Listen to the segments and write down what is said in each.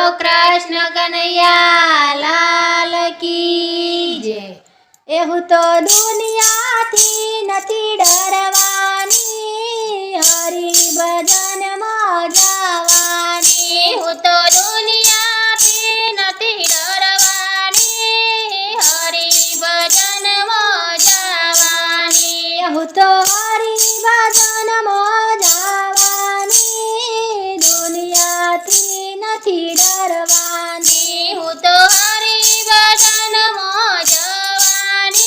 બોલો કૃષ્ણ કનૈયા લાલ કી જય। એ હું તો દુનિયાથી નથી ડરવાની, હરી ભજનમાં જવાની। હું તો દુનિયાથી નથી ડરવાની, હરી ભજનમાં જવાની। હું તો હરી ભજનમાં જવાની, દુનિયાથી નથી ડરવાની। હું તો હરી ભજનમાં જવાની,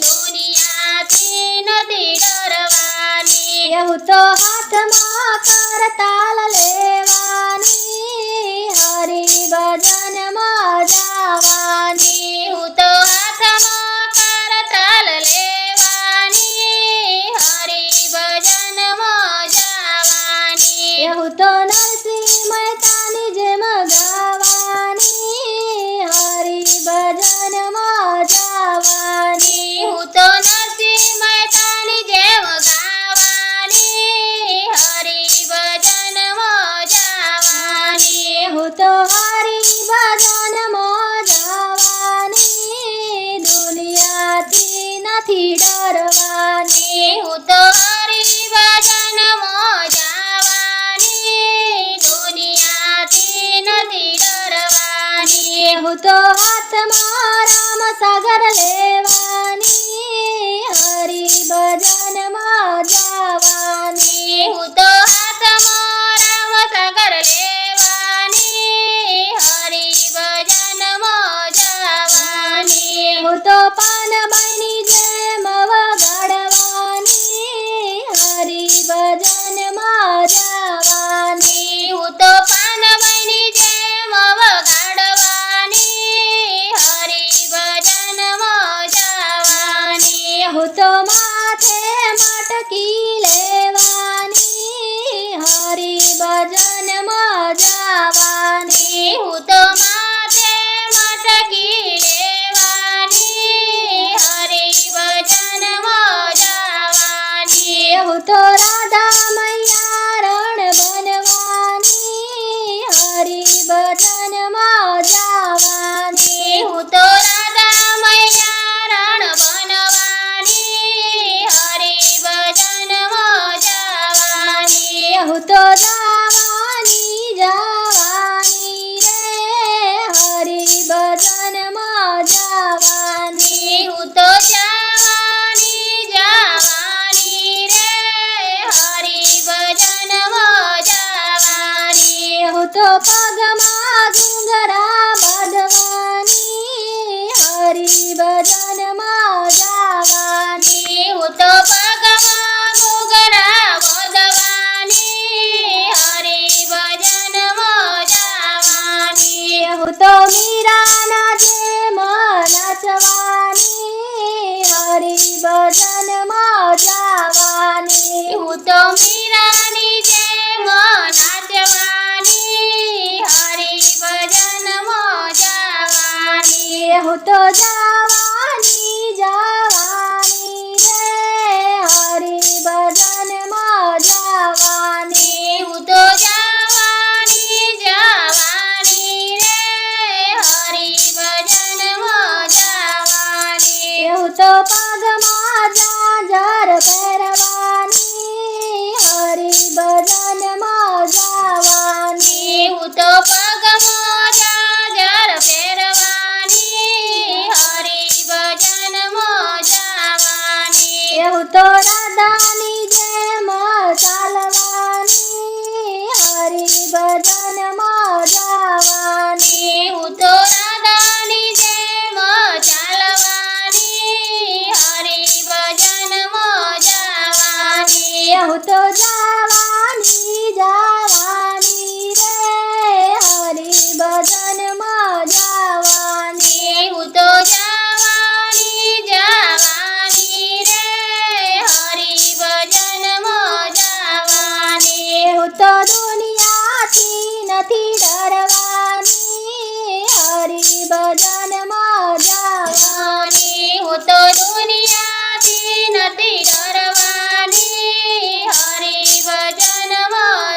દુનિયાથી નથી ડરવાની। હું તો હાથમાં કરતાલ લેવાની, હરી ભજનમાં જવાની। હું તો હાથમાં કરતાલ લેવાની, હરી ભજનમાં જવાની। હું તો નરસિંહ મહેતાની જેમ ગાવાની, હરી ભજનમાં જવાની। હું તો નરસિંહ મહેતાની જેમ ગાવાની, હરી ભજનમાં જવાની। હું તો હરી ભજનમાં જવાની, દુનિયાથી નથી ડરવાની। હું તો હરી ભજનમાં જવાની, દુનિયાથી નથી ડરવાની। હું તો હાથમાં રામ સાગર લેવાની, હરી ભજનમાં જવાની। હું તો હાથમાં રામ સાગર લેવાની, હરી ભજનમાં જવાની। હું તો પાનબાઈની જેમ વગાડવાની, હરી ભજનમાં જવાની। હું તો પાનબાઈની જેમ વગાડવાની, હરી ભજનમાં જવાની। હું તો માથે મટકી લેવાની, હરી ભજનમાં જવાની। હું તો માથે મટકી લેવાની, હરી ભજનમાં જવાની। હું તો રાધા મૈયા રણ બનવાની, હરી ભજનમાં જવાની। હું તો રાધા મૈયા રણ બનવાની, હરી ભજનમાં જવાની। હું તો જવાની જવાની રે, હરી ભજનમાં જવાની। હું તો જવાની જવાની રે, હરી ભજનમાં જવાની। હું તો પગમાં ઘૂંઘરા બાંધવાની, હરી ભજનમાં જવાની। હું તો પગમાં ઘૂંઘરા બાંધવાની, હરી ભજનમાં જવાની। હું તો મીરાના જેમ નાચવાની, હરી ભજનમાં જવાની। હું તો મીરાની જેમ નાચવાની, હરી ભજનમાં જવાની। હું તો જવાની જવાની રે, હરી ભજનમાં જવાની। હું તો જવાની જવાની રે, હરી ભજનમાં જવાની। હું તો પગમાં ઝાંઝર પહેરવાની, હરી ભજનમાં જવાની। હું તો પગમાં ઝાંઝર પહેરવાની, હરી ભજનમાં જવાની। હું તો રાધાની જેમ ચાલવાની, હરી ભજનમાં જવાની। હું તો રાધાની જેમ ચાલવાની, હરી ભજનમાં જવાની। હું તો જવાની જવાની રે, હરી ભજનમાં જવાની। હું તો જવાની જવાની રે, હરી ભજનમાં જવાની। હું તો દુનિયાથી નથી ડરવાની, હરી ભજનમાં જવાની। હું તો દુનિયાથી નથી ડરવાની, હરી ભજનમાં